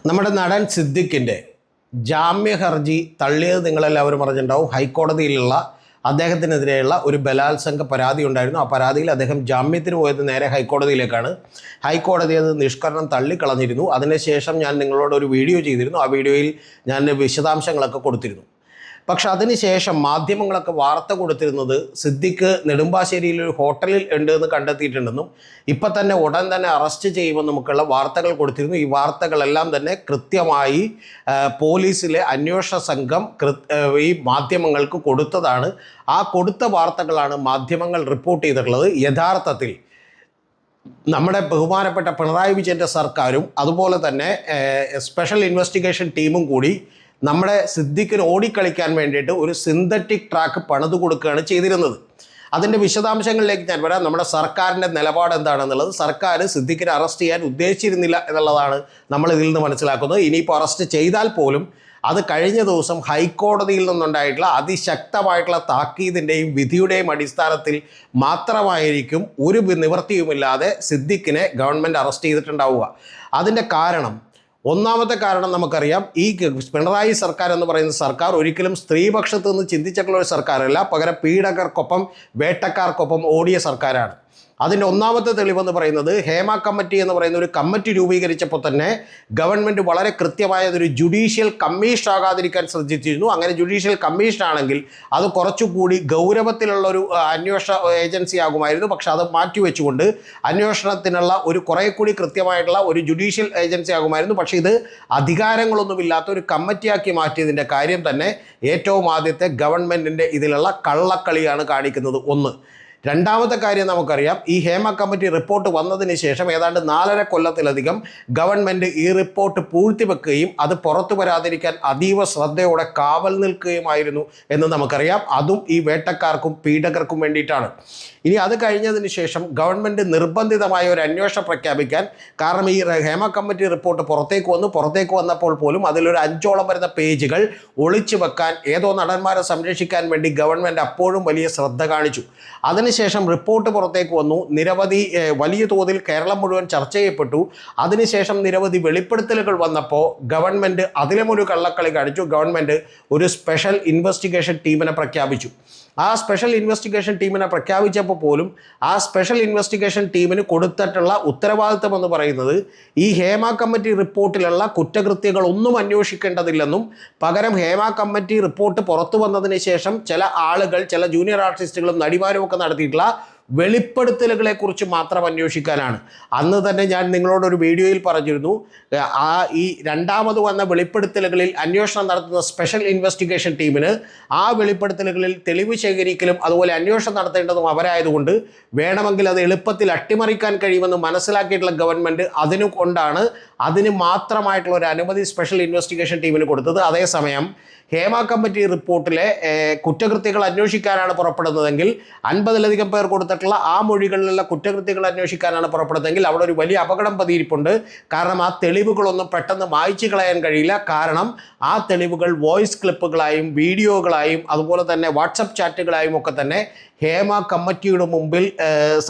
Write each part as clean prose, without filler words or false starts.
നമ്മുടെ നടൻ സിദ്ദിഖിൻ്റെ ജാമ്യ ഹർജി തള്ളിയത് നിങ്ങളെല്ലാവരും പറഞ്ഞിട്ടുണ്ടാവും. ഹൈക്കോടതിയിലുള്ള അദ്ദേഹത്തിനെതിരെയുള്ള ഒരു ബലാത്സംഗ പരാതി ഉണ്ടായിരുന്നു. ആ പരാതിയിൽ അദ്ദേഹം ജാമ്യത്തിന് പോയത് നേരെ ഹൈക്കോടതിയിലേക്കാണ്. ഹൈക്കോടതി അത് നിഷ്കരണം തള്ളിക്കളഞ്ഞിരുന്നു. അതിനുശേഷം ഞാൻ നിങ്ങളോട് ഒരു വീഡിയോ ചെയ്തിരുന്നു. ആ വീഡിയോയിൽ ഞാൻ വിശദാംശങ്ങളൊക്കെ കൊടുത്തിരുന്നു. പക്ഷെ അതിനുശേഷം മാധ്യമങ്ങളൊക്കെ വാർത്ത കൊടുത്തിരുന്നത് സിദ്ദിഖ് നെടുമ്പാശ്ശേരിയിൽ ഒരു ഹോട്ടലിൽ ഉണ്ട് എന്ന് കണ്ടെത്തിയിട്ടുണ്ടെന്നും ഇപ്പം തന്നെ ഉടൻ തന്നെ അറസ്റ്റ് ചെയ്യുമെന്നും നമുക്കുള്ള വാർത്തകൾ കൊടുത്തിരുന്നു. ഈ വാർത്തകളെല്ലാം തന്നെ കൃത്യമായി പോലീസിലെ അന്വേഷണ സംഘം ഈ മാധ്യമങ്ങൾക്ക് കൊടുത്തതാണ്. ആ കൊടുത്ത വാർത്തകളാണ് മാധ്യമങ്ങൾ റിപ്പോർട്ട് ചെയ്തിട്ടുള്ളത്. യഥാർത്ഥത്തിൽ നമ്മുടെ ബഹുമാനപ്പെട്ട പിണറായി വിജയൻ്റെ സർക്കാരും അതുപോലെ തന്നെ സ്പെഷ്യൽ ഇൻവെസ്റ്റിഗേഷൻ ടീമും കൂടി നമ്മുടെ സിദ്ദിഖിന് ഓടിക്കളിക്കാൻ വേണ്ടിയിട്ട് ഒരു സിന്തറ്റിക് ട്രാക്ക് പണിത് കൊടുക്കുകയാണ് ചെയ്തിരുന്നത്. അതിൻ്റെ വിശദാംശങ്ങളിലേക്ക് ഞാൻ വരാം. നമ്മുടെ സർക്കാരിൻ്റെ നിലപാട് എന്താണെന്നുള്ളത്, സർക്കാർ സിദ്ദിഖിനെ അറസ്റ്റ് ചെയ്യാൻ ഉദ്ദേശിച്ചിരുന്നില്ല എന്നുള്ളതാണ് നമ്മൾ ഇതിൽ നിന്ന് മനസ്സിലാക്കുന്നത്. ഇനിയിപ്പോൾ അറസ്റ്റ് ചെയ്താൽ പോലും അത് കഴിഞ്ഞ ദിവസം ഹൈക്കോടതിയിൽ നിന്നുണ്ടായിട്ടുള്ള അതിശക്തമായിട്ടുള്ള താക്കീതിൻ്റെയും വിധിയുടെയും അടിസ്ഥാനത്തിൽ മാത്രമായിരിക്കും ഒരു നിവൃത്തിയുമില്ലാതെ സിദ്ദിഖിനെ ഗവൺമെൻറ് അറസ്റ്റ് ചെയ്തിട്ടുണ്ടാവുക. അതിൻ്റെ കാരണം, ഒന്നാമത്തെ കാരണം നമുക്കറിയാം, ഈ പിണറായി സർക്കാർ എന്ന് പറയുന്ന സർക്കാർ ഒരിക്കലും സ്ത്രീപക്ഷത്ത് നിന്ന് ചിന്തിച്ചിട്ടുള്ള ഒരു സർക്കാരല്ല, പകരം പീഡകർക്കൊപ്പം വേട്ടക്കാർക്കൊപ്പം ഓടിയ സർക്കാരാണ്. അതിൻ്റെ ഒന്നാമത്തെ തെളിവെന്ന് പറയുന്നത് ഹേമ കമ്മിറ്റി എന്ന് പറയുന്ന ഒരു കമ്മിറ്റി രൂപീകരിച്ചപ്പോൾ തന്നെ ഗവൺമെൻറ് വളരെ കൃത്യമായതൊരു ജുഡീഷ്യൽ കമ്മീഷൻ ആകാതിരിക്കാൻ ശ്രദ്ധിച്ചിരുന്നു. അങ്ങനെ ജുഡീഷ്യൽ കമ്മീഷൻ ആണെങ്കിൽ അത് കുറച്ചുകൂടി ഗൗരവത്തിലുള്ളൊരു അന്വേഷണ ഏജൻസി ആകുമായിരുന്നു. പക്ഷെ അത് മാറ്റിവെച്ചുകൊണ്ട് അന്വേഷണത്തിനുള്ള ഒരു കുറേ കൂടി കൃത്യമായിട്ടുള്ള ഒരു ജുഡീഷ്യൽ ഏജൻസി ആകുമായിരുന്നു. പക്ഷേ ഇത് അധികാരങ്ങളൊന്നുമില്ലാത്ത ഒരു കമ്മിറ്റിയാക്കി മാറ്റിയതിൻ്റെ കാര്യം തന്നെ ഏറ്റവും ആദ്യത്തെ ഗവൺമെൻറ്റിൻ്റെ ഇതിലുള്ള കള്ളക്കളിയാണ് കാണിക്കുന്നത്. ഒന്ന്. രണ്ടാമത്തെ കാര്യം നമുക്കറിയാം, ഈ ഹേമ കമ്മിറ്റി റിപ്പോർട്ട് വന്നതിന് ശേഷം ഏതാണ്ട് 4.5 കൊല്ലത്തിലധികം ഗവൺമെൻറ് ഈ റിപ്പോർട്ട് പൂഴ്ത്തിവെക്കുകയും അത് പുറത്തു വരാതിരിക്കാൻ അതീവ ശ്രദ്ധയോടെ കാവൽ നിൽക്കുകയുമായിരുന്നു എന്ന് നമുക്കറിയാം. അതും ഈ വേട്ടക്കാർക്കും പീഡകർക്കും വേണ്ടിയിട്ടാണ്. ഇനി അത് കഴിഞ്ഞതിന് ശേഷം ഗവൺമെൻറ് നിർബന്ധിതമായ ഒരു അന്വേഷണം പ്രഖ്യാപിക്കാൻ, കാരണം ഈ ഹേമ കമ്മിറ്റി റിപ്പോർട്ട് പുറത്തേക്ക് വന്നപ്പോൾ പോലും അതിലൊരു 5ഓളം വരുന്ന പേജുകൾ ഒളിച്ചു വെക്കാൻ, ഏതോ നടന്മാരെ സംരക്ഷിക്കാൻ വേണ്ടി ഗവൺമെൻറ് അപ്പോഴും വലിയ ശ്രദ്ധ കാണിച്ചു. അതിനുശേഷം റിപ്പോർട്ട് പുറത്തേക്ക് വന്നു. നിരവധി വലിയ തോതിൽ കേരളം മുഴുവൻ ചർച്ച ചെയ്യപ്പെട്ടു. അതിനുശേഷം നിരവധി വെളിപ്പെടുത്തലുകൾ വന്നപ്പോൾ ഗവൺമെൻറ് അതിലും ഒരു കള്ളക്കളി കാണിച്ചു. ഗവൺമെൻറ് ഒരു സ്പെഷ്യൽ ഇൻവെസ്റ്റിഗേഷൻ ടീമിനെ പ്രഖ്യാപിച്ചു. ആ സ്പെഷ്യൽ ഇൻവെസ്റ്റിഗേഷൻ ടീമിനെ പ്രഖ്യാപിച്ചപ്പോൾ പോലും ആ സ്പെഷ്യൽ ഇൻവെസ്റ്റിഗേഷൻ ടീമിന് കൊടുത്തിട്ടുള്ള ഉത്തരവാദിത്തം എന്ന് പറയുന്നത് ഈ ഹേമ കമ്മിറ്റി റിപ്പോർട്ടിലുള്ള കുറ്റകൃത്യങ്ങളൊന്നും അന്വേഷിക്കേണ്ടതില്ലെന്നും പകരം ഹേമ കമ്മിറ്റി റിപ്പോർട്ട് പുറത്തു വന്നതിന് ശേഷം ചില ആളുകൾ, ചില ജൂനിയർ ആർട്ടിസ്റ്റുകളും നടിമാരും ഒക്കെ നടത്തിയിട്ടുള്ള വെളിപ്പെടുത്തലുകളെക്കുറിച്ച് മാത്രം അന്വേഷിക്കാനാണ്. അന്ന് തന്നെ ഞാൻ നിങ്ങളോടൊരു വീഡിയോയിൽ പറഞ്ഞിരുന്നു, ഈ രണ്ടാമത് വന്ന വെളിപ്പെടുത്തലുകളിൽ അന്വേഷണം നടത്തുന്ന സ്പെഷ്യൽ ഇൻവെസ്റ്റിഗേഷൻ ടീമിന് ആ വെളിപ്പെടുത്തലുകളിൽ തെളിവ് ശേഖരിക്കലും അതുപോലെ അന്വേഷണം നടത്തേണ്ടതും അവരായതുകൊണ്ട് വേണമെങ്കിൽ അത് എളുപ്പത്തിൽ അട്ടിമറിക്കാൻ കഴിയുമെന്ന് മനസ്സിലാക്കിയിട്ടുള്ള ഗവൺമെൻറ് അതിന് മാത്രമായിട്ടുള്ള ഒരു അനുമതി സ്പെഷ്യൽ ഇൻവെസ്റ്റിഗേഷൻ ടീമിന് കൊടുത്തത്. അതേസമയം ഹേമ കമ്മിറ്റി റിപ്പോർട്ടിലെ കുറ്റകൃത്യങ്ങൾ അന്വേഷിക്കാനാണ് പുറപ്പെടുന്നതെങ്കിൽ, 50-ലധികം പേർ കൊടുത്തിട്ടുള്ള ആ മൊഴികളിലുള്ള കുറ്റകൃത്യങ്ങൾ അന്വേഷിക്കാനാണ് പുറപ്പെടുന്നതെങ്കിൽ അവിടെ ഒരു വലിയ അപകടം പതിയിരിപ്പുണ്ട്. കാരണം ആ തെളിവുകളൊന്നും പെട്ടെന്ന് മായ്ച്ചു കളയാൻ കഴിയില്ല. കാരണം ആ തെളിവുകൾ വോയിസ് ക്ലിപ്പുകളായും വീഡിയോകളായും അതുപോലെ തന്നെ വാട്സപ്പ് ചാറ്റുകളായും ഒക്കെ തന്നെ ഹേമ കമ്മിറ്റിയുടെ മുമ്പിൽ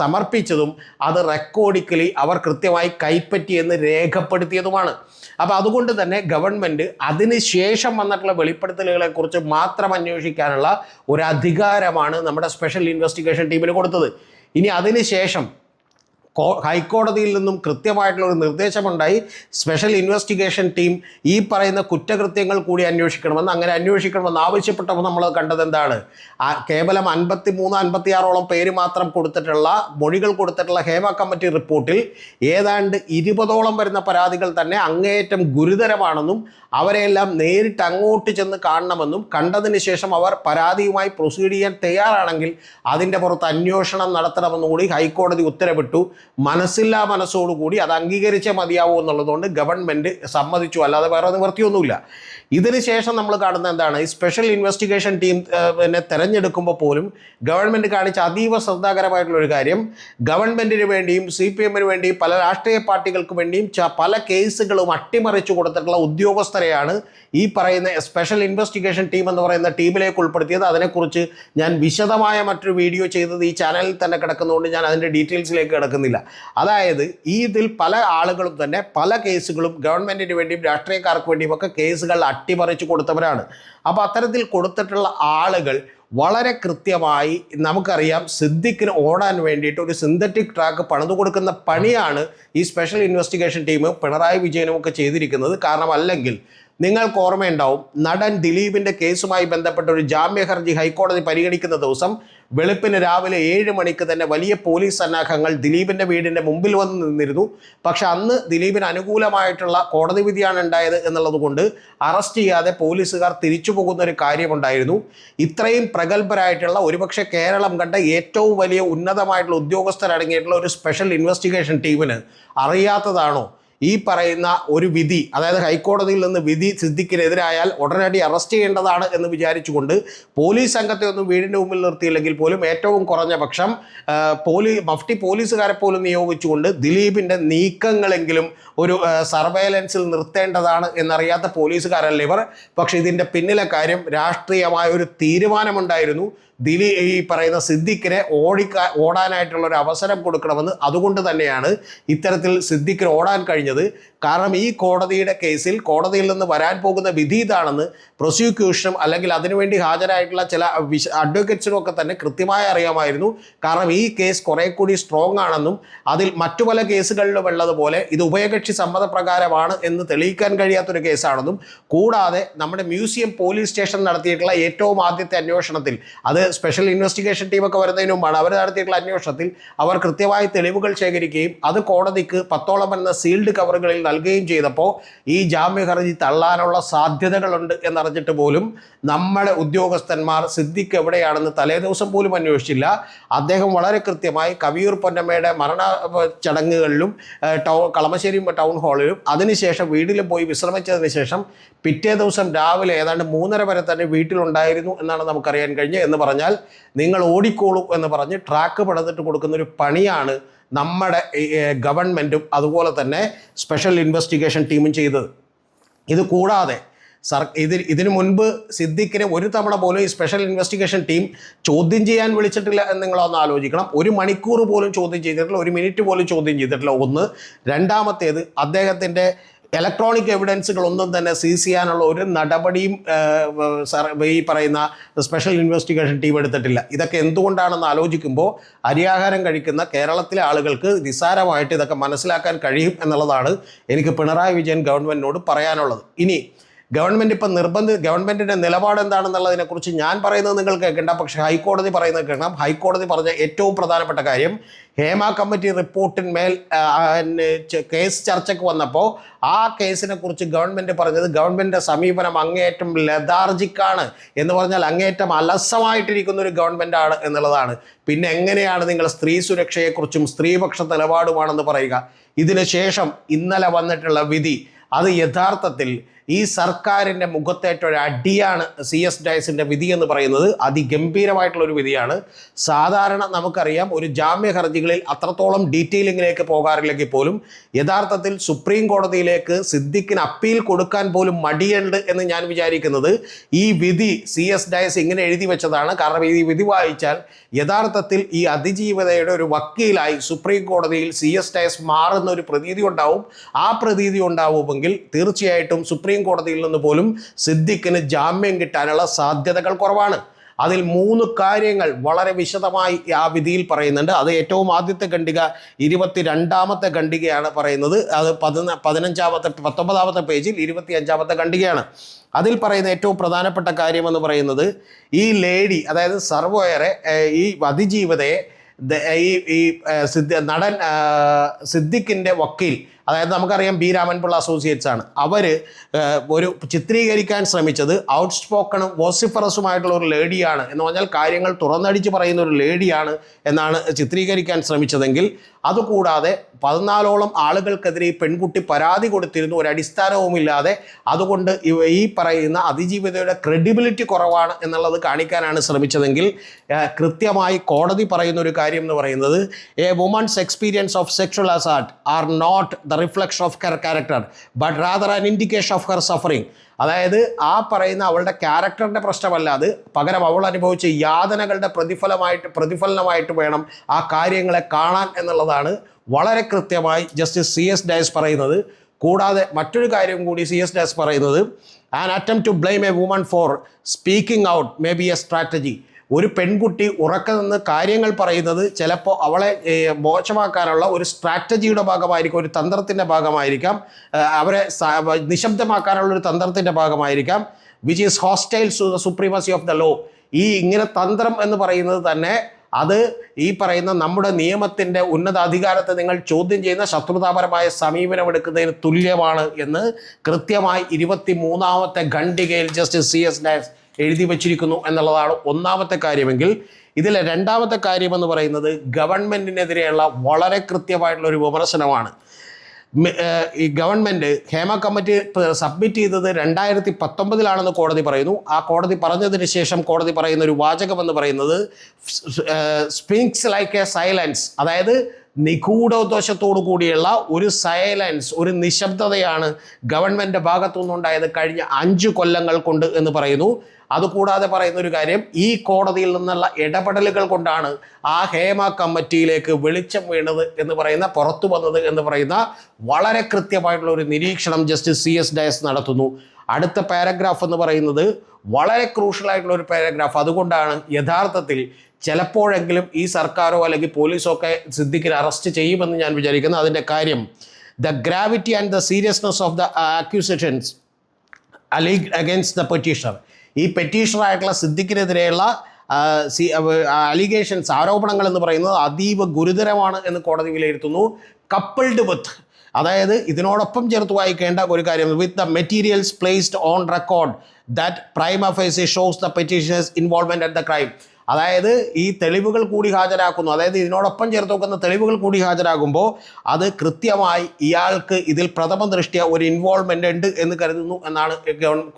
സമർപ്പിച്ചതും അത് റെക്കോർഡിക്കലി അവർ കൃത്യമായി കൈപ്പറ്റിയെന്ന് രേഖപ്പെടുത്തിയതുമാണ്. അപ്പോൾ അതുകൊണ്ട് തന്നെ ഗവൺമെൻറ് അതിന് ശേഷം വന്നിട്ടുള്ള വെളിപ്പെടുത്തലുകളെക്കുറിച്ച് മാത്രം അന്വേഷിക്കാനുള്ള ഒരു അധികാരമാണ് നമ്മുടെ സ്പെഷ്യൽ ഇൻവെസ്റ്റിഗേഷൻ ടീമിന് കൊടുത്തത്. ഇനി അതിന് ശേഷം ഹൈക്കോടതിയിൽ നിന്നും കൃത്യമായിട്ടുള്ളൊരു നിർദ്ദേശമുണ്ടായി. സ്പെഷ്യൽ ഇൻവെസ്റ്റിഗേഷൻ ടീം ഈ പറയുന്ന കുറ്റകൃത്യങ്ങൾ കൂടി അന്വേഷിക്കണമെന്ന്, അങ്ങനെ അന്വേഷിക്കണമെന്ന് ആവശ്യപ്പെട്ടപ്പോൾ നമ്മൾ കണ്ടത് എന്താണ്? കേവലം 53-56ഓളം പേര് മാത്രം മൊഴികൾ കൊടുത്തിട്ടുള്ള ഹേമ കമ്മിറ്റി റിപ്പോർട്ടിൽ ഏതാണ്ട് 20ഓളം വരുന്ന പരാതികൾ തന്നെ അങ്ങേയറ്റം ഗുരുതരമാണെന്നും അവരെല്ലാം നേരിട്ട് അങ്ങോട്ട് ചെന്ന് കാണണമെന്നും കണ്ടതിന് ശേഷം അവർ പരാതിയുമായി പ്രൊസീഡ് ചെയ്യാൻ തയ്യാറാണെങ്കിൽ അതിൻ്റെ പുറത്ത് അന്വേഷണം നടത്തണമെന്നും കൂടി ഹൈക്കോടതി ഉത്തരവിട്ടു. മനസ്സില്ലാ മനസ്സോടുകൂടി അത് അംഗീകരിച്ചേ മതിയാവൂ എന്നുള്ളതുകൊണ്ട് ഗവൺമെൻറ് സമ്മതിച്ചു, അല്ലാതെ വേറെ നിവൃത്തിയൊന്നുമില്ല. ഇതിന് ശേഷം നമ്മൾ കാണുന്ന എന്താണ്? ഈ സ്പെഷ്യൽ ഇൻവെസ്റ്റിഗേഷൻ ടീം തെരഞ്ഞെടുക്കുമ്പോൾ പോലും ഗവൺമെൻറ് കാണിച്ച അതീവ ശ്രദ്ധാകരമായിട്ടുള്ളൊരു കാര്യം, ഗവൺമെൻറ്റിന് വേണ്ടിയും CPM-ന് വേണ്ടിയും പല രാഷ്ട്രീയ പാർട്ടികൾക്ക് വേണ്ടിയും പല കേസുകളും അട്ടിമറിച്ചു കൊടുത്തിട്ടുള്ള ഉദ്യോഗസ്ഥരെയാണ് ഈ പറയുന്ന സ്പെഷ്യൽ ഇൻവെസ്റ്റിഗേഷൻ ടീം എന്ന് പറയുന്ന ടീമിലേക്ക് ഉൾപ്പെടുത്തിയത്. അതിനെക്കുറിച്ച് ഞാൻ വിശദമായ മറ്റൊരു വീഡിയോ ചെയ്തത് ഈ ചാനലിൽ തന്നെ കിടക്കുന്നതുകൊണ്ട് ഞാൻ അതിൻ്റെ ഡീറ്റെയിൽസിലേക്ക് കിടക്കുന്നില്ല. മനസ്സിലാകുന്നില്ല. അതായത് ഇതിൽ പല ആളുകളും തന്നെ പല കേസുകളും ഗവൺമെൻറ്റിന് വേണ്ടിയും രാഷ്ട്രീയക്കാർക്ക് വേണ്ടിയും ഒക്കെ കേസുകൾ അട്ടിമറിച്ച് കൊടുത്തവരാണ്. അപ്പോൾ അത്തരത്തിൽ കൊടുത്തിട്ടുള്ള ആളുകൾ വളരെ കൃത്യമായി നമുക്കറിയാം സിദ്ദിഖിന് ഓടാൻ വേണ്ടിയിട്ട് ഒരു സിന്തറ്റിക് ട്രാക്ക് പണിതു കൊടുക്കുന്ന പണിയാണ് ഈ സ്പെഷ്യൽ ഇൻവെസ്റ്റിഗേഷൻ ടീം പിണറായി വിജയനും ഒക്കെ ചെയ്തിരിക്കുന്നത്. കാരണം അല്ലെങ്കിൽ നിങ്ങൾക്ക് ഓർമ്മയുണ്ടാവും, നടൻ ദിലീപിൻ്റെ കേസുമായി ബന്ധപ്പെട്ട ഒരു ജാമ്യ ഹർജി ഹൈക്കോടതി പരിഗണിക്കുന്ന ദിവസം വെളുപ്പിന് രാവിലെ 7 മണിക്ക് തന്നെ വലിയ പോലീസ് സന്നാഹങ്ങൾ ദിലീപിൻ്റെ വീടിൻ്റെ മുമ്പിൽ വന്ന് നിന്നിരുന്നു. പക്ഷെ അന്ന് ദിലീപിന് അനുകൂലമായിട്ടുള്ള കോടതി വിധിയാണ് ഉണ്ടായത് എന്നുള്ളത് കൊണ്ട് അറസ്റ്റ് ചെയ്യാതെ പോലീസുകാർ തിരിച്ചു പോകുന്ന ഒരു കാര്യമുണ്ടായിരുന്നു. ഇത്രയും പ്രഗത്ഭരായിട്ടുള്ള ഒരുപക്ഷെ കേരളം കണ്ട ഏറ്റവും വലിയ ഉന്നതമായിട്ടുള്ള ഉദ്യോഗസ്ഥരടങ്ങിയിട്ടുള്ള ഒരു സ്പെഷ്യൽ ഇൻവെസ്റ്റിഗേഷൻ ടീമിന് അറിയാത്തതാണോ ഈ പറയുന്ന ഒരു വിധി? അതായത് ഹൈക്കോടതിയിൽ നിന്ന് വിധി സിദ്ദിഖിനെതിരായാൽ ഉടനടി അറസ്റ്റ് ചെയ്യേണ്ടതാണ് എന്ന് വിചാരിച്ചുകൊണ്ട് പോലീസ് സംഘത്തെ ഒന്നും വീടിൻ്റെ മുമ്പിൽ നിർത്തിയില്ലെങ്കിൽ പോലും ഏറ്റവും കുറഞ്ഞ പക്ഷം മഫ്റ്റി പോലീസുകാരെ പോലും നിയോഗിച്ചുകൊണ്ട് ദിലീപിൻ്റെ നീക്കങ്ങളെങ്കിലും ഒരു സർവൈലൻസിൽ നിർത്തേണ്ടതാണ് എന്നറിയാത്ത പോലീസുകാരല്ല ഇവർ. പക്ഷേ ഇതിൻ്റെ പിന്നിലെ കാര്യം രാഷ്ട്രീയമായ ഒരു തീരുമാനമുണ്ടായിരുന്നു. ഈ പറയുന്ന സിദ്ദിഖിനെ ഓടാനായിട്ടുള്ള ഒരു അവസരം കൊടുക്കണമെന്ന്. അതുകൊണ്ട് തന്നെയാണ് ഇത്തരത്തിൽ സിദ്ദിഖിന് ഓടാൻ കഴിഞ്ഞത്. കാരണം ഈ കോടതിയുടെ കേസിൽ കോടതിയിൽ നിന്ന് വരാൻ പോകുന്ന വിധി ഇതാണെന്ന് പ്രോസിക്യൂഷനും അല്ലെങ്കിൽ അതിനുവേണ്ടി ഹാജരായിട്ടുള്ള ചില അഡ്വക്കേറ്റ്സിനും ഒക്കെ തന്നെ കൃത്യമായി അറിയാമായിരുന്നു. കാരണം ഈ കേസ് കുറെ കൂടി സ്ട്രോങ് ആണെന്നും അതിൽ മറ്റു പല കേസുകളിലും ഉള്ളതുപോലെ ഇത് ഉഭയകക്ഷി സമ്മതപ്രകാരമാണ് എന്ന് തെളിയിക്കാൻ കഴിയാത്തൊരു കേസാണെന്നും, കൂടാതെ നമ്മുടെ മ്യൂസിയം പോലീസ് സ്റ്റേഷൻ നടത്തിയിട്ടുള്ള ഏറ്റവും ആദ്യത്തെ അന്വേഷണത്തിൽ, അത് സ്പെഷ്യൽ ഇൻവെസ്റ്റിഗേഷൻ ടീമൊക്കെ വരുന്നതിന് മുമ്പാണ്, അവർ നടത്തിയിട്ടുള്ള അന്വേഷണത്തിൽ അവർ കൃത്യമായി തെളിവുകൾ ശേഖരിക്കുകയും അത് കോടതിക്ക് 10ഓളം വരുന്ന സീൽഡ് കവറുകളിൽ നൽകുകയും ചെയ്തപ്പോൾ ഈ ജാമ്യ ഹർജി തള്ളാനുള്ള സാധ്യതകളുണ്ട് എന്നറിഞ്ഞിട്ട് പോലും നമ്മുടെ ഉദ്യോഗസ്ഥന്മാർ സിദ്ദിഖ് എവിടെയാണെന്ന് തലേദിവസം പോലും അന്വേഷിച്ചില്ല. അദ്ദേഹം വളരെ കൃത്യമായി കവിയൂർ പൊന്നമ്മയുടെ മരണ ചടങ്ങുകളിലും കളമശ്ശേരി ടൗൺ ഹാളിലും അതിനുശേഷം വീട്ടിലും പോയി വിശ്രമിച്ചതിന് ശേഷം പിറ്റേ ദിവസം രാവിലെ ഏതാണ്ട് 3:30 വരെ തന്നെ വീട്ടിലുണ്ടായിരുന്നു എന്നാണ് നമുക്കറിയാൻ കഴിഞ്ഞത്. എന്ന് പറഞ്ഞാൽ നിങ്ങൾ ഓടിക്കോളൂ എന്ന് പറഞ്ഞ് ട്രാക്ക് പണിതിട്ട് കൊടുക്കുന്നൊരു പണിയാണ് നമ്മുടെ ഗവൺമെൻറ്റും അതുപോലെ തന്നെ സ്പെഷ്യൽ ഇൻവെസ്റ്റിഗേഷൻ ടീമും ചെയ്തത്. ഇത് കൂടാതെ ഇതിനു മുൻപ് സിദ്ദിഖിനെ ഒരു തവണ പോലും ഈ സ്പെഷ്യൽ ഇൻവെസ്റ്റിഗേഷൻ ടീം ചോദ്യം ചെയ്യാൻ വിളിച്ചിട്ടില്ല എന്ന് നിങ്ങളൊന്ന് ആലോചിക്കണം. 1 മണിക്കൂർ പോലും ചോദ്യം ചെയ്തിട്ടില്ല, 1 മിനിറ്റ് പോലും ചോദ്യം ചെയ്തിട്ടില്ല. ഒന്ന്. രണ്ടാമത്തേത്, അദ്ദേഹത്തിൻ്റെ ഇലക്ട്രോണിക് എവിഡൻസുകളൊന്നും തന്നെ സീസ് ചെയ്യാനുള്ള ഒരു നടപടിയും ഈ പറയുന്ന സ്പെഷ്യൽ ഇൻവെസ്റ്റിഗേഷൻ ടീം എടുത്തിട്ടില്ല. ഇതൊക്കെ എന്തുകൊണ്ടാണെന്ന് ആലോചിക്കുമ്പോൾ അരിയാഹാരം കഴിക്കുന്ന കേരളത്തിലെ ആളുകൾക്ക് നിസ്സാരമായിട്ട് ഇതൊക്കെ മനസ്സിലാക്കാൻ കഴിയും എന്നുള്ളതാണ് എനിക്ക് പിണറായി വിജയൻ ഗവൺമെൻറ്റിനോട് പറയാനുള്ളത്. ഇനി ഗവൺമെൻറ്റിൻ്റെ നിലപാട് എന്താണെന്നുള്ളതിനെക്കുറിച്ച് ഞാൻ പറയുന്നത് നിങ്ങൾ കേൾക്കേണ്ട, പക്ഷേ ഹൈക്കോടതി പറയുന്നത് കേൾക്കണം. ഹൈക്കോടതി പറഞ്ഞ ഏറ്റവും പ്രധാനപ്പെട്ട കാര്യം, ഹേമ കമ്മിറ്റി റിപ്പോർട്ടിന്മേൽ കേസ് ചർച്ചയ്ക്ക് വന്നപ്പോൾ ആ കേസിനെ കുറിച്ച് ഗവൺമെൻറ് പറഞ്ഞത് ഗവൺമെൻറ്റിൻ്റെ സമീപനം അങ്ങേയറ്റം ലതാർജിക്കാണ് എന്ന് പറഞ്ഞാൽ അങ്ങേയറ്റം അലസമായിട്ടിരിക്കുന്ന ഒരു ഗവൺമെൻറ്റാണ് എന്നുള്ളതാണ്. പിന്നെ എങ്ങനെയാണ് നിങ്ങൾ സ്ത്രീ സുരക്ഷയെക്കുറിച്ചും സ്ത്രീപക്ഷ നിലപാടുമാണെന്ന് പറയുക? ഇതിന് ശേഷം ഇന്നലെ വന്നിട്ടുള്ള വിധി അത് യഥാർത്ഥത്തിൽ ഈ സർക്കാരിൻ്റെ മുഖത്തേറ്റ ഒരു അടിയാണ്. CS ഡയസിൻ്റെ വിധി എന്ന് പറയുന്നത് അതിഗംഭീരമായിട്ടുള്ളൊരു വിധിയാണ്. സാധാരണ നമുക്കറിയാം ഒരു ജാമ്യ ഹർജികളിൽ അത്രത്തോളം ഡീറ്റെയിലിങ്ങിലേക്ക് പോകാറില്ലെങ്കിൽ പോലും യഥാർത്ഥത്തിൽ സുപ്രീം കോടതിയിലേക്ക് സിദ്ദിഖിന് അപ്പീൽ കൊടുക്കാൻ പോലും മടിയുണ്ട് എന്ന് ഞാൻ വിചാരിക്കുന്നത് ഈ വിധി CS ഡയസ് ഇങ്ങനെ എഴുതി വെച്ചതാണ്. കാരണം ഈ വിധി വായിച്ചാൽ യഥാർത്ഥത്തിൽ ഈ അതിജീവിതയുടെ ഒരു വക്കീലായി സുപ്രീം കോടതിയിൽ CS ഡയസ് മാറുന്ന ഒരു പ്രതീതി ഉണ്ടാവും. ആ പ്രതീതി ഉണ്ടാവുമെങ്കിൽ തീർച്ചയായിട്ടും സുപ്രീം കോടതിയിൽ നിന്ന് പോലും സിദ്ദിഖിന് ജാമ്യം കിട്ടാനുള്ള സാധ്യതകൾ കുറവാണ്. അതിൽ 3 കാര്യങ്ങൾ വളരെ വിശദമായി ആ വിധിയിൽ പറയുന്നുണ്ട്. അത് ഏറ്റവും ആദ്യത്തെ ഖണ്ഡിക 22ാമത്തെ ഖണ്ഡികയാണ് പറയുന്നത്. അത് 19ാമത്തെ പേജിൽ 25ാമത്തെ ഖണ്ഡികയാണ്. അതിൽ പറയുന്ന ഏറ്റവും പ്രധാനപ്പെട്ട കാര്യമെന്ന് പറയുന്നത്, ഈ ലേഡി, അതായത് സർവോയറെ, ഈ അതിജീവിതയെ നടൻ സിദ്ദിഖിൻ്റെ വക്കീൽ, അതായത് നമുക്കറിയാം ബി രാമൻപിള്ള അസോസിയേറ്റ്സ് ആണ്, അവർ ഒരു ചിത്രീകരിക്കാൻ ശ്രമിച്ചത് ഔട്ട് സ്പോക്കണും വോസിഫറസുമായിട്ടുള്ള ഒരു ലേഡിയാണ് എന്ന് പറഞ്ഞാൽ കാര്യങ്ങൾ തുറന്നടിച്ച് പറയുന്ന ഒരു ലേഡിയാണ് എന്നാണ് ചിത്രീകരിക്കാൻ ശ്രമിച്ചതെങ്കിൽ, അതുകൂടാതെ 14ഓളം ആളുകൾക്കെതിരെ ഈ പെൺകുട്ടി പരാതി കൊടുത്തിരുന്നു ഒരു അടിസ്ഥാനവുമില്ലാതെ. അതുകൊണ്ട് ഈ പറയുന്ന അതിജീവിതയുടെ ക്രെഡിബിലിറ്റി കുറവാണ് എന്നുള്ളത് കാണിക്കാനാണ് ശ്രമിച്ചതെങ്കിൽ, കൃത്യമായി കോടതി പറയുന്ന ഒരു കാര്യം എന്ന് പറയുന്നത്, a women's experience of sexual assault are not the reflection of her character but rather an indication of her suffering. അതായത് ആ പറയുന്ന അവളുടെ ക്യാരക്ടറിൻ്റെ പ്രശ്നമല്ല അത്, പകരം അവൾ അനുഭവിച്ച യാതനകളുടെ പ്രതിഫലനമായിട്ട് വേണം ആ കാര്യങ്ങളെ കാണാൻ എന്നുള്ളതാണ് വളരെ കൃത്യമായി ജസ്റ്റിസ് CS ഡയസ് പറയുന്നത്. കൂടാതെ മറ്റൊരു കാര്യം കൂടി CS ഡയസ് പറയുന്നത്, an attempt to blame a woman for speaking out may be a strategy. ഒരു പെൺകുട്ടി ഉറക്കെ നിന്ന് കാര്യങ്ങൾ പറയുന്നത് ചിലപ്പോൾ അവളെ മോശമാക്കാനുള്ള ഒരു സ്ട്രാറ്റജിയുടെ ഭാഗമായിരിക്കും, ഒരു തന്ത്രത്തിൻ്റെ ഭാഗമായിരിക്കാം, അവരെ നിശബ്ദമാക്കാനുള്ള ഒരു തന്ത്രത്തിൻ്റെ ഭാഗമായിരിക്കാം, which is hostile to the supremacy of the law. ഈ ഇങ്ങനെ തന്ത്രം എന്ന് പറയുന്നത് തന്നെ അത് ഈ പറയുന്ന നമ്മുടെ നിയമത്തിൻ്റെ ഉന്നതാധികാരത്തെ നിങ്ങൾ ചോദ്യം ചെയ്യുന്ന ശത്രുതാപരമായ സമീപനമെടുക്കുന്നതിന് തുല്യമാണ് എന്ന് കൃത്യമായി 23ാമത്തെ ഖണ്ഡികയിൽ ജസ്റ്റിസ് CS ഡയസ് എഴുതി വച്ചിരിക്കുന്നു എന്നുള്ളതാണ് ഒന്നാമത്തെ കാര്യമെങ്കിൽ, ഇതിലെ രണ്ടാമത്തെ കാര്യമെന്ന് പറയുന്നത് ഗവൺമെൻറ്റിനെതിരെയുള്ള വളരെ കൃത്യമായിട്ടുള്ളൊരു വിമർശനമാണ്. ഈ ഗവൺമെൻറ് ഹേമ കമ്മിറ്റി സബ്മിറ്റ് ചെയ്തത് 2019 കോടതി പറയുന്നു. ആ കോടതി പറഞ്ഞതിന് ശേഷം കോടതി പറയുന്ന ഒരു വാചകമെന്ന് പറയുന്നത് സ്പിങ്സ് ലൈക്ക് എ സൈലൻസ്, അതായത് നിഗൂഢോദ്ദേശത്തോടു കൂടിയുള്ള ഒരു സൈലൻസ്, ഒരു നിശബ്ദതയാണ് ഗവൺമെൻറ് ഭാഗത്തു നിന്നുണ്ടായത് കഴിഞ്ഞ 5 കൊല്ലങ്ങൾ കൊണ്ട് എന്ന് പറയുന്നു. അതുകൂടാതെ പറയുന്ന ഒരു കാര്യം, ഈ കോടതിയിൽ നിന്നുള്ള ഇടപെടലുകൾ കൊണ്ടാണ് ആ ഹേമ കമ്മിറ്റിയിലേക്ക് വെളിച്ചം വീണത് എന്ന് പറയുന്ന, പുറത്തു വന്നത് എന്ന് പറയുന്ന വളരെ കൃത്യമായിട്ടുള്ള ഒരു നിരീക്ഷണം ജസ്റ്റിസ് CS ഡയസ് നടത്തുന്നു. അടുത്ത പാരഗ്രാഫ് എന്ന് പറയുന്നത് വളരെ ക്രൂഷ്യലായിട്ടുള്ള ഒരു പാരഗ്രാഫ്. അതുകൊണ്ടാണ് യഥാർത്ഥത്തിൽ ചിലപ്പോഴെങ്കിലും ഈ സർക്കാരോ അല്ലെങ്കിൽ പോലീസോ ഒക്കെ സിദ്ദിഖിനെ അറസ്റ്റ് ചെയ്യുമെന്ന് ഞാൻ വിചാരിക്കുന്നു. അതിൻ്റെ കാര്യം, the gravity and the seriousness of the accusations alleged against the petitioner. ഈ പെറ്റീഷണറായിട്ടുള്ള സിദ്ദിഖിനെതിരെയുള്ള അലിഗേഷൻസ്, ആരോപണങ്ങൾ എന്ന് പറയുന്നത് അതീവ ഗുരുതരമാണ് എന്ന് കോടതി വിലയിരുത്തുന്നു. കപ്പിൾഡ് വിത്ത്, അതായത് ഇതിനോടൊപ്പം ചേർത്ത് വായിക്കേണ്ട ഒരു കാര്യം, with the materials placed on record that prima facie shows the petitioner's involvement at the crime. അതായത് ഈ തെളിവുകൾ കൂടി ഹാജരാക്കുന്നു, അതായത് ഇതിനോടൊപ്പം ചേർത്ത് വെക്കുന്ന തെളിവുകൾ കൂടി ഹാജരാകുമ്പോൾ അത് കൃത്യമായി ഇയാൾക്ക് ഇതിൽ പ്രഥമ ദൃഷ്ട്യ ഒരു ഇൻവോൾവ്മെൻ്റ് ഉണ്ട് എന്ന് കരുതുന്നു എന്നാണ്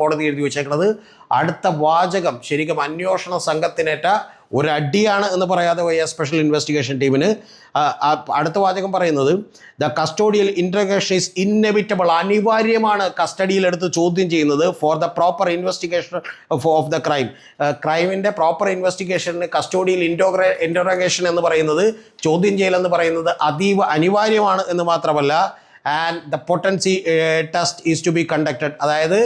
കോടതി എഴുതി വെച്ചേക്കുന്നത്. അടുത്ത വാചകം ശരിക്കും അന്വേഷണ സംഘത്തിനേറ്റ ഒരു അടിയാണ് എന്ന് പറയാതെ വയ്യ സ്പെഷ്യൽ ഇൻവെസ്റ്റിഗേഷൻ ടീമിന്. അടുത്ത വാചകം പറയുന്നത്, the custodial interrogation is inevitable, അനിവാര്യമാണ് കസ്റ്റഡിയിലെടുത്ത് ചോദ്യം ചെയ്യുന്നത് for the proper investigation of the crime. ക്രൈമിൻ്റെ പ്രോപ്പർ ഇൻവെസ്റ്റിഗേഷന് കസ്റ്റോഡിയൽ ഇൻട്രോഗേഷൻ എന്ന് പറയുന്നത്, ചോദ്യം ചെയ്യലെന്ന് പറയുന്നത് അതീവ അനിവാര്യമാണ് എന്ന് മാത്രമല്ല, and the potency test is to be conducted, അതായത്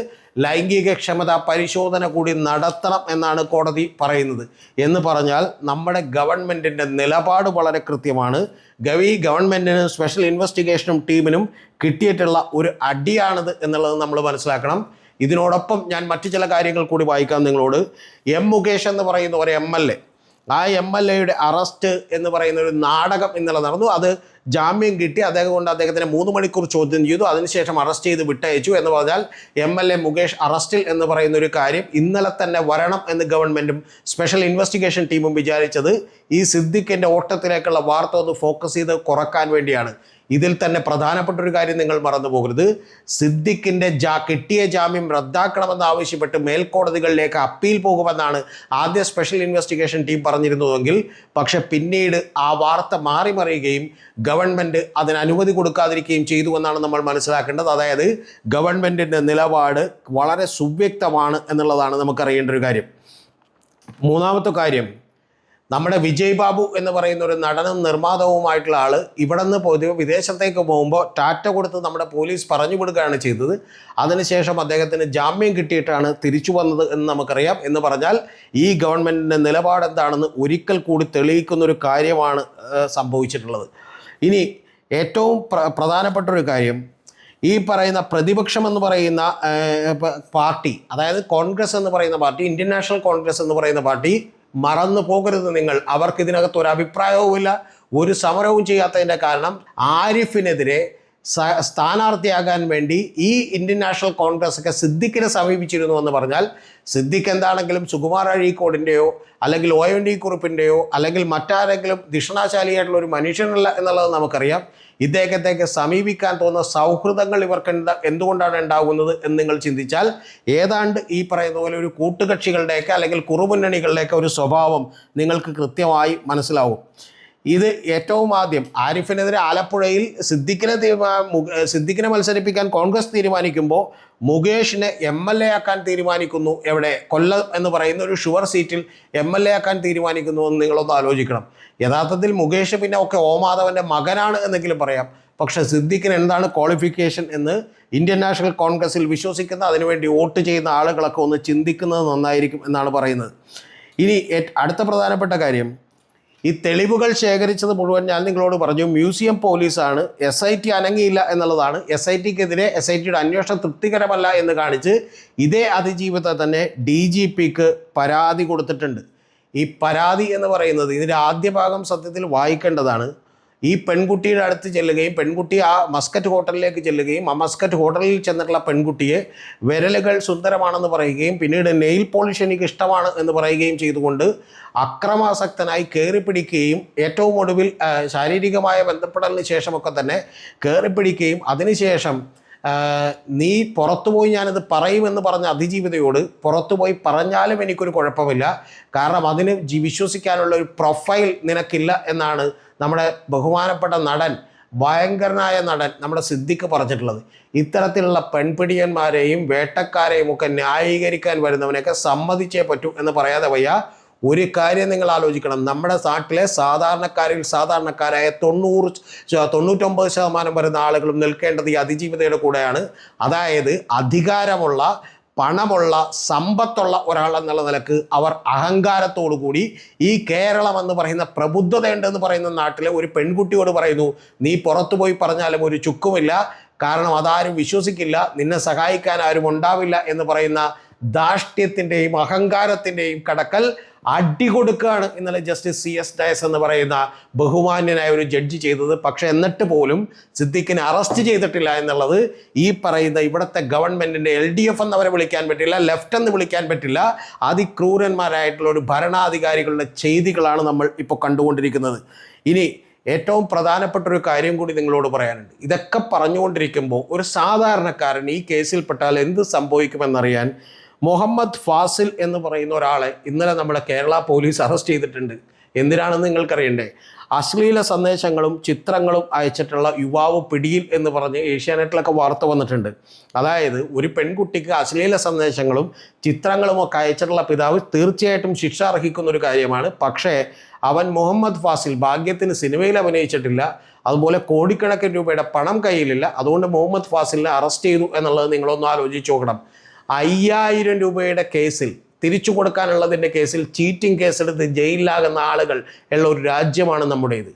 ലൈംഗിക ക്ഷമത പരിശോധന കൂടി നടത്തണം എന്നാണ് കോടതി പറയുന്നത്. എന്ന് പറഞ്ഞാൽ നമ്മുടെ ഗവൺമെൻറ്റിൻ്റെ നിലപാട് വളരെ കൃത്യമാണ്. ഗവൺമെൻറ്റിനും സ്പെഷ്യൽ ഇൻവെസ്റ്റിഗേഷനും ടീമിനും കിട്ടിയിട്ടുള്ള ഒരു അടിയാണിത് എന്നുള്ളത് നമ്മൾ മനസ്സിലാക്കണം. ഇതിനോടൊപ്പം ഞാൻ മറ്റു ചില കാര്യങ്ങൾ കൂടി വായിക്കാം നിങ്ങളോട്. മുകേഷ് എന്ന് പറയുന്ന ഒരു MLA, ആ MLAയുടെ അറസ്റ്റ് എന്ന് പറയുന്ന ഒരു നാടകം ഇന്നലെ നടന്നു. അത് ജാമ്യം കിട്ടി, അദ്ദേഹത്തിന് 3 മണിക്കൂർ ചോദ്യം ചെയ്തു, അതിനുശേഷം അറസ്റ്റ് ചെയ്ത് വിട്ടയച്ചു. എന്ന് പറഞ്ഞാൽ MLA മുകേഷ് അറസ്റ്റിൽ എന്ന് പറയുന്ന ഒരു കാര്യം ഇന്നലെ തന്നെ വരണം എന്ന് ഗവൺമെൻറ്റും സ്പെഷ്യൽ ഇൻവെസ്റ്റിഗേഷൻ ടീമും വിചാരിച്ചത് ഈ സിദ്ദിഖിൻ്റെ ഓട്ടത്തിലേക്കുള്ള വാർത്ത ഒന്ന് ഫോക്കസ് ചെയ്ത് കുറക്കാൻ വേണ്ടിയാണ്. ഇതിൽ തന്നെ പ്രധാനപ്പെട്ട ഒരു കാര്യം നിങ്ങൾ മറന്നു പോകരുത്, സിദ്ദിഖിൻ്റെ കിട്ടിയ ജാമ്യം റദ്ദാക്കണമെന്ന് ആവശ്യപ്പെട്ട് മേൽക്കോടതികളിലേക്ക് അപ്പീൽ പോകുമെന്നാണ് ആദ്യ സ്പെഷ്യൽ ഇൻവെസ്റ്റിഗേഷൻ ടീം പറഞ്ഞിരുന്നതെങ്കിൽ, പക്ഷെ പിന്നീട് ആ വാർത്ത മാറിമറിയുകയും ഗവൺമെൻറ് അതിന് അനുമതി കൊടുക്കാതിരിക്കുകയും ചെയ്തുവെന്നാണ് നമ്മൾ മനസ്സിലാക്കേണ്ടത്. അതായത് ഗവൺമെൻറ്റിൻ്റെ നിലപാട് വളരെ സുവ്യക്തമാണ് എന്നുള്ളതാണ് നമുക്കറിയേണ്ട ഒരു കാര്യം. മൂന്നാമത്തെ കാര്യം, നമ്മുടെ വിജയ് ബാബു എന്ന് പറയുന്ന ഒരു നടനും നിർമ്മാതാവുമായിട്ടുള്ള ആൾ ഇവിടെ നിന്ന് പൊതുവെ വിദേശത്തേക്ക് പോകുമ്പോൾ ടാറ്റ കൊടുത്ത് നമ്മുടെ പോലീസ് പറഞ്ഞു വിടുകയാണ് ചെയ്തത്. അതിനുശേഷം അദ്ദേഹത്തിന് ജാമ്യം കിട്ടിയിട്ടാണ് തിരിച്ചു വന്നത് എന്ന് നമുക്കറിയാം. എന്ന് പറഞ്ഞാൽ ഈ ഗവൺമെൻറ്റിൻ്റെ നിലപാടെന്താണെന്ന് ഒരിക്കൽ കൂടി തെളിയിക്കുന്നൊരു കാര്യമാണ് സംഭവിച്ചിട്ടുള്ളത്. ഇനി ഏറ്റവും പ്രധാനപ്പെട്ടൊരു കാര്യം, ഈ പറയുന്ന പ്രതിപക്ഷം എന്ന് പറയുന്ന പാർട്ടി, അതായത് കോൺഗ്രസ് എന്ന് പറയുന്ന പാർട്ടി, ഇന്ത്യൻ നാഷണൽ കോൺഗ്രസ് എന്ന് പറയുന്ന പാർട്ടി, മറന്നു പോകരുത് നിങ്ങൾ, അവർക്ക് ഇതിനകത്ത് ഒരു അഭിപ്രായവുമില്ല, ഒരു സമരവും ചെയ്യാത്തതിൻ്റെ കാരണം ആരിഫിനെതിരെ സ്ഥാനാർത്ഥിയാകാൻ വേണ്ടി ഈ ഇന്ത്യൻ നാഷണൽ കോൺഗ്രസ് ഒക്കെ സിദ്ദിഖിനെ സമീപിച്ചിരുന്നു എന്ന് പറഞ്ഞാൽ, സിദ്ദിഖ് എന്താണെങ്കിലും സുകുമാർ അഴീക്കോടിൻ്റെയോ അല്ലെങ്കിൽ ONV കുറുപ്പിൻ്റെയോ അല്ലെങ്കിൽ മറ്റാരെങ്കിലും ദിഷണാശാലിയായിട്ടുള്ള ഒരു മനുഷ്യനല്ല എന്നുള്ളത് നമുക്കറിയാം. ഇദ്ദേഹത്തേക്ക് സമീപിക്കാൻ തോന്നുന്ന സൗഹൃദങ്ങൾ ഇവർക്ക് എന്തുകൊണ്ടാണ് ഉണ്ടാകുന്നത് എന്ന് നിങ്ങൾ ചിന്തിച്ചാൽ ഏതാണ്ട് ഈ പറയുന്ന പോലെ ഒരു കൂട്ടുകക്ഷികളുടെയൊക്കെ അല്ലെങ്കിൽ കുറുമുന്നണികളുടെയൊക്കെ ഒരു സ്വഭാവം നിങ്ങൾക്ക് കൃത്യമായി മനസ്സിലാവും. ഇത് ഏറ്റവും ആദ്യം ആരിഫിനെതിരെ ആലപ്പുഴയിൽ സിദ്ദിഖിനെ മത്സരിപ്പിക്കാൻ കോൺഗ്രസ് തീരുമാനിക്കുമ്പോൾ മുകേഷിനെ MLA ആക്കാൻ തീരുമാനിക്കുന്നു. എവിടെ? കൊല്ലം എന്ന് പറയുന്ന ഒരു ഷുവർ സീറ്റിൽ MLA ആക്കാൻ തീരുമാനിക്കുന്നു എന്ന് നിങ്ങളൊന്ന് ആലോചിക്കണം. യഥാർത്ഥത്തിൽ മുകേഷ് പിന്നെ ഒക്കെ മാധവൻ്റെ മകനാണ് എന്നെങ്കിലും പറയാം. പക്ഷേ സിദ്ദിഖിന് എന്താണ് ക്വാളിഫിക്കേഷൻ എന്ന് ഇന്ത്യൻ നാഷണൽ കോൺഗ്രസിൽ വിശ്വസിക്കുന്ന, അതിനുവേണ്ടി വോട്ട് ചെയ്യുന്ന ആളുകളൊക്കെ ഒന്ന് ചിന്തിക്കുന്നത് നന്നായിരിക്കും എന്നാണ് പറയുന്നത്. ഇനി അടുത്ത പ്രധാനപ്പെട്ട കാര്യം, ഈ തെളിവുകൾ ശേഖരിച്ചത് മുഴുവൻ ഞാൻ നിങ്ങളോട് പറഞ്ഞു മ്യൂസിയം പോലീസാണ്. SIT അനങ്ങിയില്ല എന്നുള്ളതാണ്. SITക്കെതിരെ SITയുടെ അന്വേഷണം തൃപ്തികരമല്ല എന്ന് കാണിച്ച് ഇതേ അതിജീവിതത്തെ തന്നെ DGPക്ക് പരാതി കൊടുത്തിട്ടുണ്ട്. ഈ പരാതി എന്ന് പറയുന്നത് ഇതിൻ്റെ ആദ്യ ഭാഗം സത്യത്തിൽ വായിക്കേണ്ടതാണ്. ഈ പെൺകുട്ടിയുടെ അടുത്ത് ചെല്ലുകയും പെൺകുട്ടി ആ മസ്കറ്റ് ഹോട്ടലിലേക്ക് ചെല്ലുകയും ആ മസ്കറ്റ് ഹോട്ടലിൽ ചെന്നിട്ടുള്ള പെൺകുട്ടിയെ വിരലുകൾ സുന്ദരമാണെന്ന് പറയുകയും പിന്നീട് നെയിൽ പോളിഷ് എനിക്ക് ഇഷ്ടമാണ് എന്ന് പറയുകയും ചെയ്തുകൊണ്ട് അക്രമാസക്തനായി കയറിപ്പിടിക്കുകയും ഏറ്റവും ഒടുവിൽ ശാരീരികമായ ബന്ധപ്പെടലിന് ശേഷമൊക്കെ തന്നെ കയറിപ്പിടിക്കുകയും അതിനുശേഷം നീ പുറത്തുപോയി ഞാനത് പറയുമെന്ന് പറഞ്ഞ അതിജീവിതയോട് പുറത്തുപോയി പറഞ്ഞാലും എനിക്കൊരു കുഴപ്പമില്ല, കാരണം അതിന് വിശ്വസിക്കാനുള്ള ഒരു പ്രൊഫൈൽ നിനക്കില്ല എന്നാണ് നമ്മുടെ ബഹുമാനപ്പെട്ട നടൻ, ഭയങ്കരനായ നടൻ നമ്മുടെ സിദ്ദിഖ് പറഞ്ഞിട്ടുള്ളത്. ഇത്തരത്തിലുള്ള പെൺപിടിയന്മാരെയും വേട്ടക്കാരെയും ഒക്കെ ന്യായീകരിക്കാൻ വരുന്നവനെയൊക്കെ സമ്മതിച്ചേ പറ്റൂ എന്ന് പറയാതെ വയ്യ. ഒരു കാര്യം നിങ്ങൾ ആലോചിക്കണം, നമ്മുടെ നാട്ടിലെ സാധാരണക്കാരിൽ സാധാരണക്കാരായ 99% വരുന്ന ആളുകളും നിൽക്കേണ്ടത് ഈ അതിജീവിതയുടെ കൂടെയാണ്. അതായത് അധികാരമുള്ള, പണമുള്ള, സമ്പത്തുള്ള ഒരാളെന്നുള്ള നിലക്ക് അവർ അഹങ്കാരത്തോടു കൂടി ഈ കേരളം എന്ന് പറയുന്ന പ്രബുദ്ധതയുണ്ടെന്ന് പറയുന്ന നാട്ടിലെ ഒരു പെൺകുട്ടിയോട് പറയുന്നു, നീ പുറത്തു പോയി പറഞ്ഞാലും ഒരു ചുക്കുമില്ല, കാരണം അതാരും വിശ്വസിക്കില്ല, നിന്നെ സഹായിക്കാൻ ആരും ഉണ്ടാവില്ല എന്ന് പറയുന്ന ധാർഷ്ട്യത്തിൻ്റെയും അഹങ്കാരത്തിൻ്റെയും കടക്കൽ അടികൊടുക്കുകയാണ് ഇന്നലെ ജസ്റ്റിസ് CS ഡയസ് എന്ന് പറയുന്ന ബഹുമാന്യനായ ഒരു ജഡ്ജി ചെയ്തത്. പക്ഷേ എന്നിട്ട് പോലും സിദ്ദിഖിനെ അറസ്റ്റ് ചെയ്തിട്ടില്ല എന്നുള്ളത് ഈ പറയുന്ന ഇവിടുത്തെ ഗവൺമെൻറ്റിൻ്റെ LDF എന്നവരെ വിളിക്കാൻ പറ്റില്ല, ലെഫ്റ്റ് എന്ന് വിളിക്കാൻ പറ്റില്ല, അതിക്രൂരന്മാരായിട്ടുള്ള ഒരു ഭരണാധികാരികളുടെ ചെയ്തികളാണ് നമ്മൾ ഇപ്പോൾ കണ്ടുകൊണ്ടിരിക്കുന്നത്. ഇനി ഏറ്റവും പ്രധാനപ്പെട്ട ഒരു കാര്യം കൂടി നിങ്ങളോട് പറയാനുണ്ട്. ഇതൊക്കെ പറഞ്ഞുകൊണ്ടിരിക്കുമ്പോൾ ഒരു സാധാരണക്കാരൻ ഈ കേസിൽപ്പെട്ടാൽ എന്ത് സംഭവിക്കുമെന്നറിയാൻ മുഹമ്മദ് ഫാസിൽ എന്ന് പറയുന്ന ഒരാളെ ഇന്നലെ നമ്മുടെ കേരള പോലീസ് അറസ്റ്റ് ചെയ്തിട്ടുണ്ട്. എന്തിനാണെന്ന് നിങ്ങൾക്കറിയണ്ടേ? അശ്ലീല സന്ദേശങ്ങളും ചിത്രങ്ങളും അയച്ചിട്ടുള്ള യുവാവ് പിടിയിൽ എന്ന് പറഞ്ഞ് ഏഷ്യാനെറ്റിലൊക്കെ വാർത്ത വന്നിട്ടുണ്ട്. അതായത് ഒരു പെൺകുട്ടിക്ക് അശ്ലീല സന്ദേശങ്ങളും ചിത്രങ്ങളും ഒക്കെ അയച്ചിട്ടുള്ള പിതാവ് തീർച്ചയായിട്ടും ശിക്ഷ അർഹിക്കുന്ന ഒരു കാര്യമാണ്. പക്ഷേ അവൻ മുഹമ്മദ് ഫാസിൽ ഭാഗ്യത്തിന് സിനിമയിൽ അഭിനയിച്ചിട്ടില്ല, അതുപോലെ കോടിക്കണക്കിന് രൂപയുടെ പണം കയ്യിലില്ല. അതുകൊണ്ട് മുഹമ്മദ് ഫാസിലിനെ അറസ്റ്റ് ചെയ്തു എന്നുള്ളത് നിങ്ങളൊന്ന് ആലോചിച്ച് നോക്കണം. 5000 രൂപയുടെ കേസിൽ, തിരിച്ചു കൊടുക്കാനുള്ളതിൻ്റെ കേസിൽ ചീറ്റിംഗ് കേസെടുത്ത് ജയിലിലാകുന്ന ആളുകൾ ഉള്ള ഒരു രാജ്യമാണ് നമ്മുടേത്.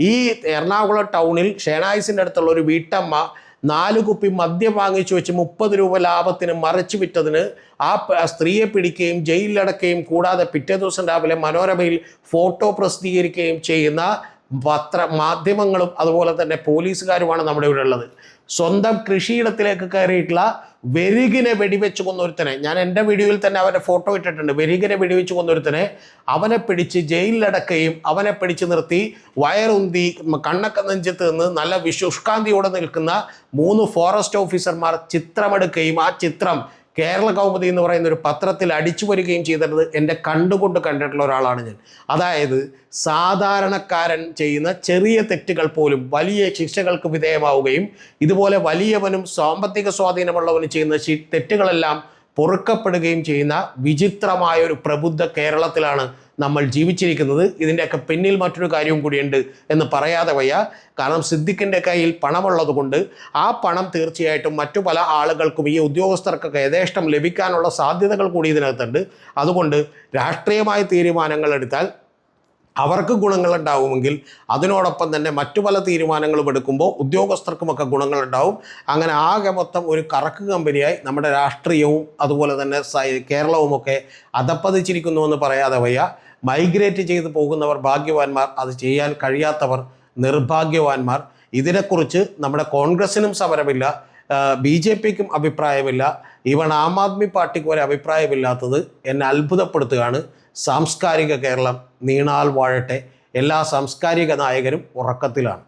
ഈ എറണാകുളം ടൗണിൽ ഷേണായിസിൻ്റെ അടുത്തുള്ള ഒരു വീട്ടമ്മ 4 കുപ്പി മദ്യം വാങ്ങിച്ചു വെച്ച് 30 രൂപ ലാഭത്തിന് മറിച്ചു വിറ്റതിന് ആ സ്ത്രീയെ പിടിക്കുകയും ജയിലിലടക്കുകയും കൂടാതെ പിറ്റേ ദിവസം രാവിലെ മനോരമയിൽ ഫോട്ടോ പ്രസിദ്ധീകരിക്കുകയും ചെയ്യുന്ന മാധ്യമങ്ങളും അതുപോലെ തന്നെ പോലീസുകാരുമാണ് നമ്മുടെ ഇവിടെ ഉള്ളത്. സ്വന്തം കൃഷിയിടത്തിലേക്ക് കയറിയിട്ടുള്ള വെരികിനെ വെടിവെച്ച് കൊന്നൊരുത്തനെ, ഞാൻ എൻ്റെ വീഡിയോയിൽ തന്നെ അവൻ്റെ ഫോട്ടോ ഇട്ടിട്ടുണ്ട്, വെരികിനെ വെടിവെച്ച് കൊന്നൊരുത്തനെ അവനെ പിടിച്ച് ജയിലിലടക്കുകയും അവനെ പിടിച്ച് നിർത്തി വയറുന്തി കണ്ണൊക്കെ നെഞ്ചത്ത് നിന്ന് നല്ല ശുഷ്കാന്തിയോടെ നിൽക്കുന്ന 3 ഫോറസ്റ്റ് ഓഫീസർമാർ ചിത്രമെടുക്കുകയും ആ ചിത്രം കേരള കൗമുദി എന്ന് പറയുന്ന ഒരു പത്രത്തിൽ അടിച്ചു വരികയും ചെയ്തിട്ട് എൻ്റെ കണ്ടുകൊണ്ട് കണ്ടിട്ടുള്ള ഒരാളാണ് ഞാൻ. അതായത് സാധാരണക്കാരൻ ചെയ്യുന്ന ചെറിയ തെറ്റുകൾ പോലും വലിയ ശിക്ഷകൾക്ക് വിധേയമാവുകയും ഇതുപോലെ വലിയവനും സാമ്പത്തിക സ്വാധീനമുള്ളവനും ചെയ്യുന്ന തെറ്റുകളെല്ലാം പൊറുക്കപ്പെടുകയും ചെയ്യുന്ന വിചിത്രമായ ഒരു പ്രബുദ്ധ കേരളത്തിലാണ് നമ്മൾ ജീവിച്ചിരിക്കുന്നത്. ഇതിൻ്റെയൊക്കെ പിന്നിൽ മറ്റൊരു കാര്യവും കൂടിയുണ്ട് എന്ന് പറയാതെ വയ്യ. കാരണം സിദ്ദിഖിൻ്റെ കയ്യിൽ പണമുള്ളത് കൊണ്ട് ആ പണം തീർച്ചയായിട്ടും മറ്റു പല ആളുകൾക്കും ഈ ഉദ്യോഗസ്ഥർക്കൊക്കെ യഥേഷ്ടം ലഭിക്കാനുള്ള സാധ്യതകൾ കൂടി ഇതിനകത്തുണ്ട്. അതുകൊണ്ട് രാഷ്ട്രീയമായ തീരുമാനങ്ങൾ എടുത്താൽ അവർക്ക് ഗുണങ്ങളുണ്ടാവുമെങ്കിൽ അതിനോടൊപ്പം തന്നെ മറ്റു പല തീരുമാനങ്ങളും എടുക്കുമ്പോൾ ഉദ്യോഗസ്ഥർക്കുമൊക്കെ ഗുണങ്ങളുണ്ടാവും. അങ്ങനെ ആകെ മൊത്തം ഒരു കറക്ക് കമ്പനിയായി നമ്മുടെ രാഷ്ട്രീയവും അതുപോലെ തന്നെ കേരളവുമൊക്കെ അധപ്പതിച്ചിരിക്കുന്നുവെന്ന് പറയാതെ വയ്യ. മൈഗ്രേറ്റ് ചെയ്ത് പോകുന്നവർ ഭാഗ്യവാന്മാർ, അത് ചെയ്യാൻ കഴിയാത്തവർ നിർഭാഗ്യവാന്മാർ. ഇതിനെക്കുറിച്ച് നമ്മുടെ കോൺഗ്രസിനും സമരമില്ല, BJPക്കും അഭിപ്രായമില്ല, ഈവൺ ആം ആദ്മി പാർട്ടിക്ക് വരെ അഭിപ്രായമില്ലാത്തത് എന്നെ അത്ഭുതപ്പെടുത്തുകയാണ്. സാംസ്കാരിക കേരളം നീണാൽ വാഴട്ടെ. എല്ലാ സാംസ്കാരിക നായകരും ഉറക്കത്തിലാണ്.